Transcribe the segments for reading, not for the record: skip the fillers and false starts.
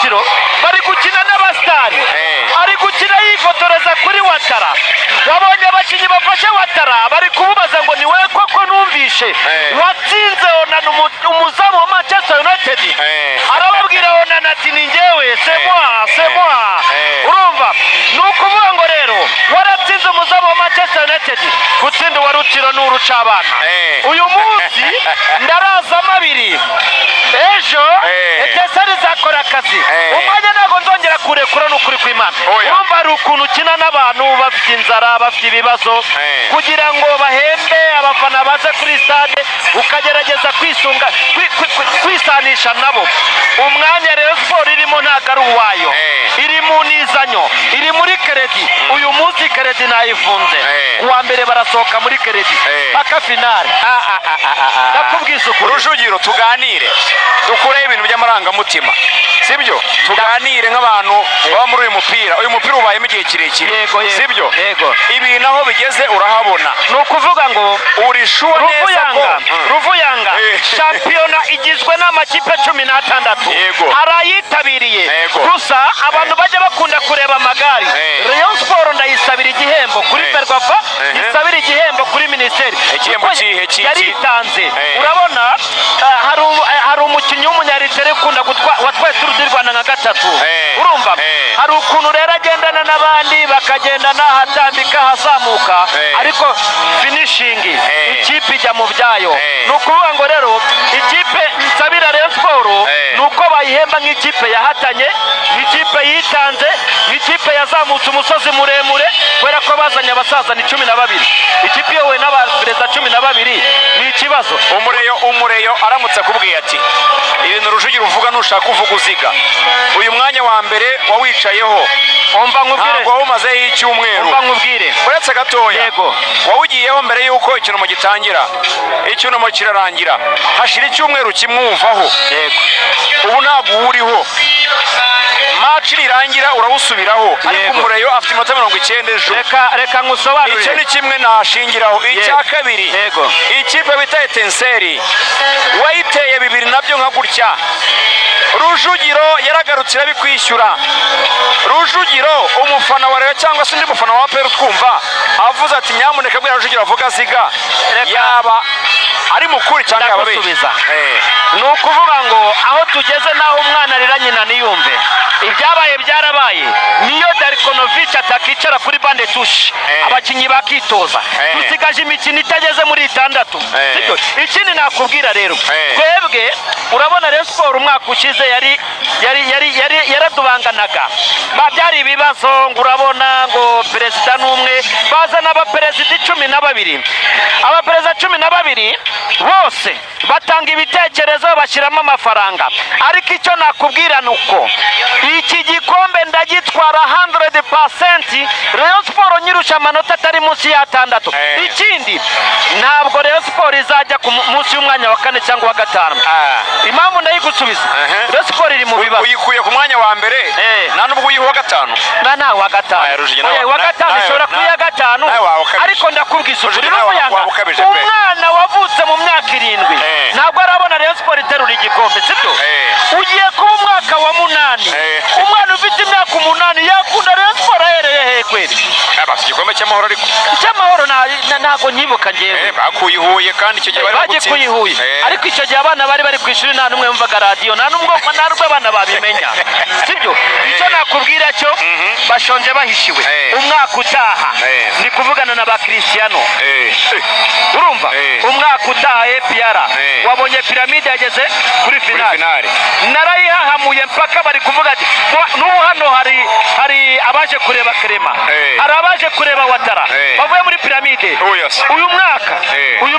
Rutsiro bari gukina n'abastari ari gukina yifotoreza kuri Watara wabonye abakinnyi bafashe Watara bari kububaza ngo ni we koko numvishe watsinze Onana umuzamu wa Manchester United arababwira Onana ati ni njyewe c'est moi urumva nukuvuga ngo rero waratsinze umuzamu wa Manchester United gutsinda wa Rutsiro n'urucabana uyu munsi ndarazamo abiri ejo Etesari zakora akazi umwanya ntago nzongera kurekura n'ukuri kw'Imana urumva ari ukuntu ukina n'abantu bafite inzara bafite ibibazo kugira ngo bahembe abafana baze kuri stade ukagerageza kwisanisha nabo umwanya rero sport irimo ntago ari uwayo iri mu nizanyo iri muri Keredi uyu munsi Keredi nayifunze kuwa mbere barasohoka muri Keredi paka finale ndakubwiza ukuri Rujugiro tuganire dukure ibintu by'amarangamutima sibyo tuganire nk'abantu baba muri uyu mupira ubayemo igihe kirekire sibyo ibi naho bigeze urahabona nukuvuga ngo uri sure neza Ruvuyanga shampiyona igizwe n'amakipe 16 arayitabiriye gusa abantu bajya bakunda kureba amagare Rayon Sport ndayisabira igihembo kuri Ferwafa yisabira igihembo kuri ministeri yaritanze urabona hari umukinnyi w'umunyaritere ukunda watwaye Tour du Rwanda nka gatatu urumva hari ukuntu rero agendana n'abandi bakagendana hatambika hazamuka ariko finishing ikipe ijya mu byayo nukuvuga ngo rero ikipe nsabira Rayon Sport nuko bayihemba nk'ikipe yahatanye nk'ikipe yitanze nk'ikipe yazamutse umusozi muremure kubera ko bazanye abasaza ni 12 ikipe yowe n'abaperezida 12 ni ikibazo umureyo aramutse akubwiye ati ibintu Rujugiro uvuga nushaka kuvuga uziga uyu mwanya wa mbere wawicayeho umva nkubwire ntabwo umazeho icyumweru umva nkubwire uretse gatoya wawugiyeho mbere yuko ikintu gitangira ikintu kirarangira hashira icyumweru kimwumvaho ubu ntabwo uriho match irangira urawusubiraho ariko umureyo afite iminota 90 ejo reka ngusobanurire icyo ni kimwe nashingiraho icya kabiri ikipe bita Etenseri wayiteye bibiri nabyo nka gutya Rujugiro yaragarutse irabikwishyura Rujugiro umufana wa Rayon cyangwa se undi mufana wa APR twumva avuze ati nyamuneka bwa Rujugiro avuga ziga yaba ari mukuri cyangwa yabasubiza nukuvuga ngo aho tugeze naho umwana arira nyina niyumve ibyabaye byarabaye niyo Darikonovic atakicara kuri bande touche abakinyi bakitoza dusigaje imikino itageze muri 6 ikindi nakubwira rero twebwe urabona Rayon Sport umwaka ushize yaradubanganaga byari ibibazo ngo urabona ngo perezida n'umwe bazana abaperezida 12 abaperezida 12 bose batanga ibitekerezo bashyiramo amafaranga ariko icyo nakubwira nuko iki gikombe ndagitwara 100% Rayon Sport nyirusha amanota atari munsi ya 6 ikindi ntabwo Rayon Sport izajya ku munsi y'umwanya wa 4 cyangwa wa 5 impamvu ndayigusubiza Rayon Sport iri mu bibazo uyikuye ku mwanya wa mbere nta nubwo uyiho 5 na wa 5 wa 5 ishobora kuya 5 ariko ndakubwiza ukuri umwana wavutse mu myaka 7 ntabwo arabona Rayon Sport iterura igikombe sibyo ugiye kuba umwaka wa 8 umwana ufite imyaka 8 yakunda Rayon Sport ahereye he kweli abafite igikombe cy'amahoro ariko cy'amahoro ntago nyibuka ngewe bakuyihuye kandi icyo gihe bari bagutse kuyihuye ariko icyo gihe abana bari ku ishuri nta numwe yumvaga radio nta numwe abana babimenya sibyo icyo nakubwira cyo bashonje bahishiwe umwaka utaha ndi kuvugana na ba Cristiano urumva umwaka utaha APR wabonye piramide yageze kuri finale narayihahamuye mpaka bari kuvuga ati n'ubu hano hari abaje kureba Krema hari abaje kureba Watara bavuye muri piramide uyu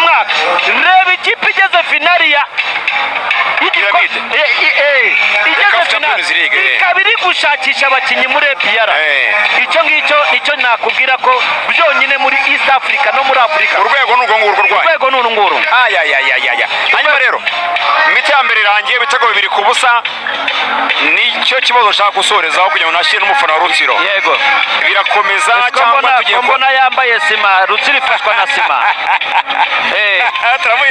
mwaka reba ikipe igeze finali ya igeze finali ikabiri gushakisha abakinnyi muri APR icyo nakubwira ko byonyine muri East Africa no muri Africa urwego n'urunguru hanyuma rero imiti ya mbere irangiye ibitego 2 ku busa nicyo kibazo nshaka gusorezaho kugira ngo nashyire n'umufana wa Rutsiro yego birakomeza cyangwa tugiye mbona yambaye sima Rutsiro ifashwa na sima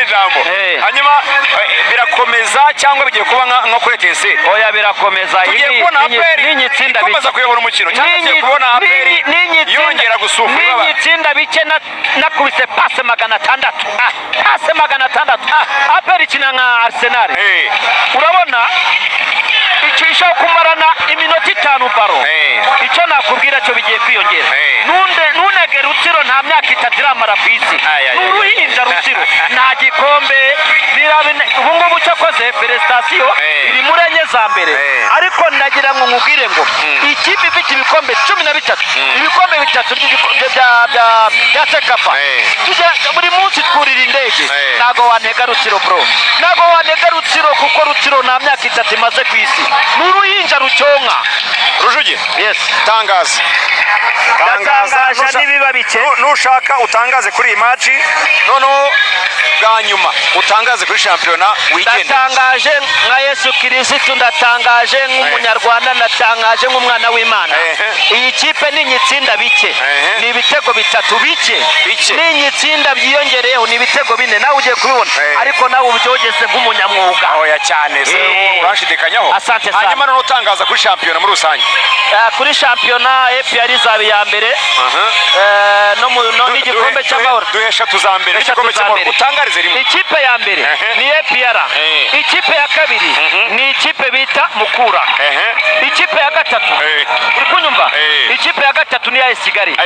ijambo hanyuma birakomeza cyangwa bigiye kuba nko kuri Etincelle oya birakomeza n'inyitsinda bikomeza kuyobora umukino cyangwa kubona aperi yongera gusufura n'inyitsinda bike nakubise pase 600 pase 600 aperi kina nka Arsenal urabona icyo kumarana iminota 5 baro icyo nakubwira cyo bigiye kwiyongera nunege Rutsiro nta myaka 3 iramara ku isi n'uruhinja Rutsiro nta gikombe ubu ngubu cyakoze prestation iri muri enye za mbere ariko nagira ngo nkubwire ngo ikipe ifite ibikombe 13 ibikombe bitatu bya Sekafa buri munsi twurira indege ntago wanega Rutsiro bro ntago wanega Rutsiro kuko Rutsiro nta myaka 3 imaze ku isi n'uruhinja rucyonka Rujugi yes tangaza nibiba bike nushaka utangaze kuri iyi match noneho bwa nyuma utangaze kuri shampiyona weekend ndatangaje nka Yesu Kristo ndatangaje nk'umunyarwanda ndatangaje nk'umwana w'Imana iyi kipe ni nyitsinda bike ni ibitego bitatu bike ni nyitsinda byiyongereyeho ni ibitego bine nawe ugiye kubibona ariko nawe ubyogeze nk'umunyamwuga oya cyane se urashidikanyaho hanyuma no utangaza kuri shampiyona muri rusange kuri shampiyona APR izaba ya mbere no n'igikombe cy'amahoro duhesha tuzambere igikombe cy'amahoro utangarize rimwe ikipe ya mbere ni APR ikipe ya kabiri ni ikipe bita Mukura ikipe ya gatatu uri kunyumva ikipe ya gatatu ni AS Kigali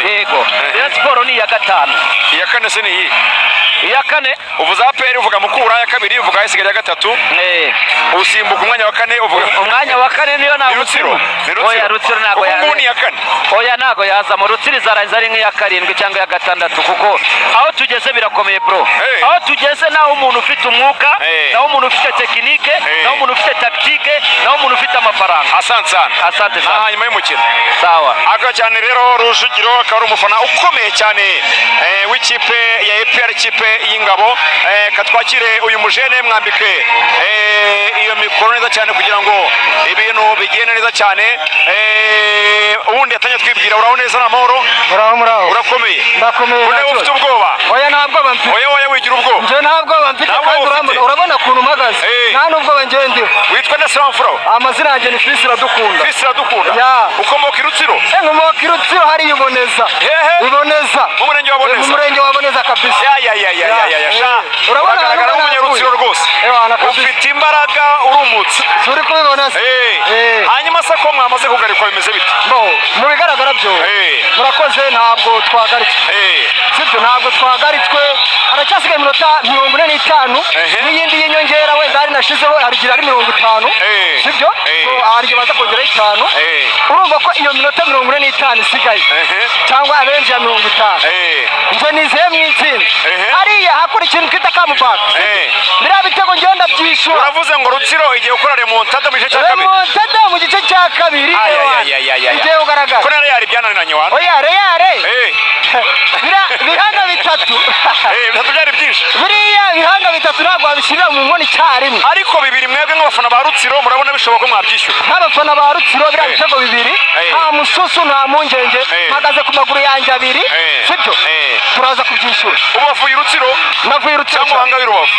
yego Rayon Sport ni ya gatanu iya kane se ni iyi iya kane uvuza APR uvuga Mukura ya kabiri uvuga AS Kigali ya gatatu usimbuka umwanya wa kane uvuga umwanya wa kane niyo na Rutsiro oya Rutsiro nago ya ubu ni ya kane oya nago yaza mu Rutsiro zarangiza ari nk'iya karindwi cyangwa ya gatandatu kuko aho tugeze birakomeye bro aho tugeze naho umuntu ufite umwuka naho umuntu ufite tekinike naho umuntu ufite taktike naho umuntu ufite amafaranga asante sana hanyuma y'umukino sawa aka cyane rero Rujugiro akaba ari umufana ukomeye cyane w'ikipe ya APR ikipe y'ingabo katwakire uyu mujene mwambike iyo mikoro neza cyane kugira ngo ibintu bigende neza cyane ubundi yatanye twibwira uraho neza n'amahoro muraho urakomeye ndakomeye uraho ufite ubwoba oya ntabwo bamfite oya wigira ubwoba nje ntabwo bamfite kandi urabona kuntu mpagaze nta nubwo bangendiwe witwa nde Samfro amazina yanjye ni Fils Iradukunda ukomoka i Rutsiro nkomoka i Rutsiro hari iboneza mu murenge wa Boneza kabisa uragaragara nk'umunyarutsiro rwose ufite imbaraga urumutse uri kubibona se hanyuma se ko mwamaze kugarikwa bimeze bite mu bigaragara byo murakoze ntabwo twagaritswe sibyo ntabwo twagaritswe haracyasigaye iminota 45 n'iyindi y'inyongera wenda hari nashizeho harigira ari 50 sibyo harige baza kongera 5 urumva ko iyo minota 45 isigaye cyangwa abenje ya 50 nje nizeye mu itsinda hariya hakora ikintu twita kamubaka biriya bitego ngenda byishura uravuze ngo Rutsiro igiye gukora remontada mu gice cya kabiri mu gice cya kabiri igiye ugaragara ko Real byananiranye wana oya Real bihanga bitatu byari byinshi biriya bihanga bitatu ntabwo babishyirira mu nkoni cyarimwe ariko bibiri mwebwe nk'abafana ba Rutsiro murabona bishoboka ko mwabyishyura nk'abafana ba Rutsiro biriya bitego bibiri nta mususu nta mungenge mpagaze ku maguru yanjye abiri sibyo turaza kubyishyura ubu wavuye Rutsiro navuye Rutsiro cyangwa uhanga w'irubavu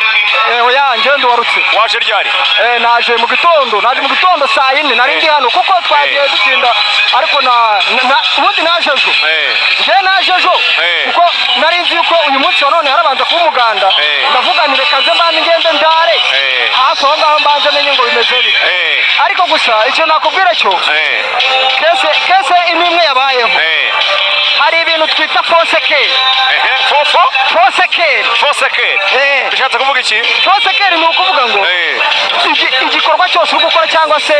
oya ngende wa Rutsiro waje ryari naje mu gitondo saa 4 nari ndi hano kuko twagiye dutinda ariko ubundi naje ejo kuko nari nzi yuko uyu munsi wa none harabanza kuba umuganda ndavuga nti reka nze mbane ngende ndare hafi aho ngaho mbanje menye ngo bimeze bite ariko gusa icyo nakubwira cyo kese imwe yabayeho hari ibintu twita fosekeri bishatse kuvuga iki fosekeri ni ukuvuga ngo igikorwa cyose uri gukora cyangwa se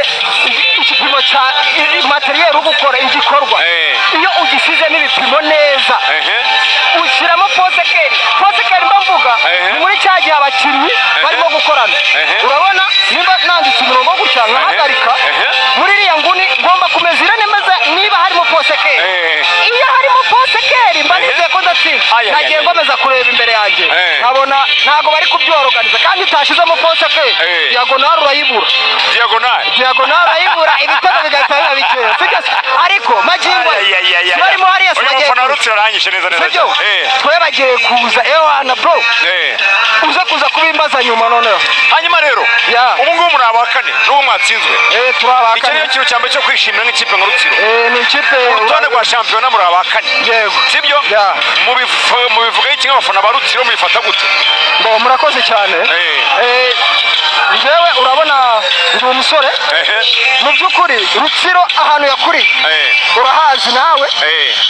igipimo cya materiyeri uri gukora igikorwa iyo ugisizemo ibipimo neza ushyiramo fosekeri mba mvuga ni muri cya gihe abakinnyi barimo gukorana urabona nimba nanditse umurongo gutya nkahagarika muri iriya nguni ngomba kumeza neza niba harimo fosekeri iyo harimo fosekeri mba nizeye ko ndatsinda nagiye ngomeza kureba imbere yanjye nkabona ntabwo bari kubyoroganiza kandi utashizemo fosekeri diagonal urayibura ibitego bigahita biba bikeya ariko magingo barimo hariya bagiye kuza twe bagiye kuza ewana bro ubimbaza nyuma noneho. Hanyuma rero ubu ngubu muri abakane n'ubu mwatsinzwe. Turi abakane. Icyo niyo kintu cyambere cyo kwishimira nk'ikipe nka Rutsiro. Ni ikipe urutonde rwa shampiyona muri abakane. Yego. Sibyo? Mubivuga iki nk'abafana ba Rutsiro mubifata gute? Murakoze cyane. Njyewe urabona ndi umusore mu by'ukuri Rutsiro ahantu yakuriye urahazi nawe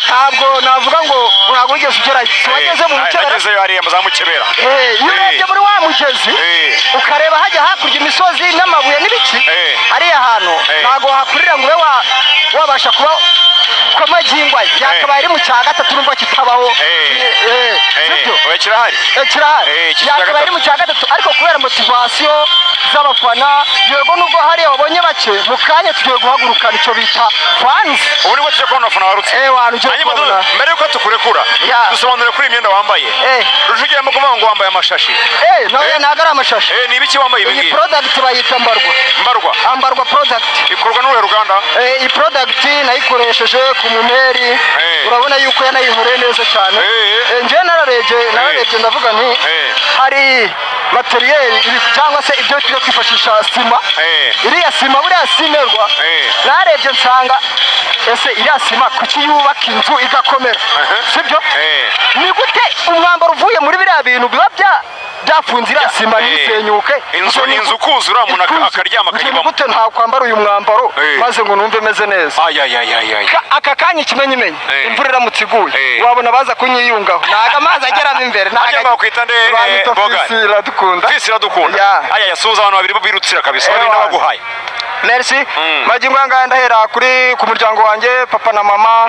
ntabwo navuga ngo ntabwo wigeze ugerayo wageze mu mukebera nagezeyo hariya za mukebera iyo urebye muri wa mugezi ukareba hajya hakurya imisozi n'amabuye n'ibiki hariya hantu ntabwo wahakurira ngo ube wabasha kuba kw'amagingwa yakabaye ari mu cya gatatu n'ubwo kitabaho sibyo kirahari yakabaye ari mu cya gatatu ariko kubera motivasiyo z'abafana yego nubwo hariya wabonye bake mu kanya tugiye guhagurukana icyo bita fans ubu nibwo tujya kubona abafana barutse mbere yuko tukurekura dusobanure kuri imyenda wambaye Rujugira arimo kuvuga ngo wambaye amashashi ntabwo ari amashashi ni ibiki wambaye ibi ngibi iyi product bayita mbarwa product ikorwa n'uruhe ruganda iyi product nayikoresheje ku mumeri urabona yuko yanayihoreye neza cyane njye nararebye ndavuga nti hari materiyeri cyangwa se ibyo tujya twifashisha sima iriya sima buriya simerwa narebye nsanga ese iriya sima kuki yubaka inzu igakomera sibyo ni gute umwambaro uvuye muri biriya bintu biba byafunze iriya sima ntisenyuke inzu kuzura umuntu akaryama akayibamo gute nta kwambara uyu mwambaro maze ngo numve meze neza aka kanya ikimenyimenyi imvura iramutse iguye wabona baza kunyiyungaho ntago amazi ageramo imbere ntago bakwita nde Fisi iradukunda aya yasuhuza abantu babiri birutsira kabisa babinda baguhaye merci magingo yanga ndahera kuri ku muryango wanjye papa na mama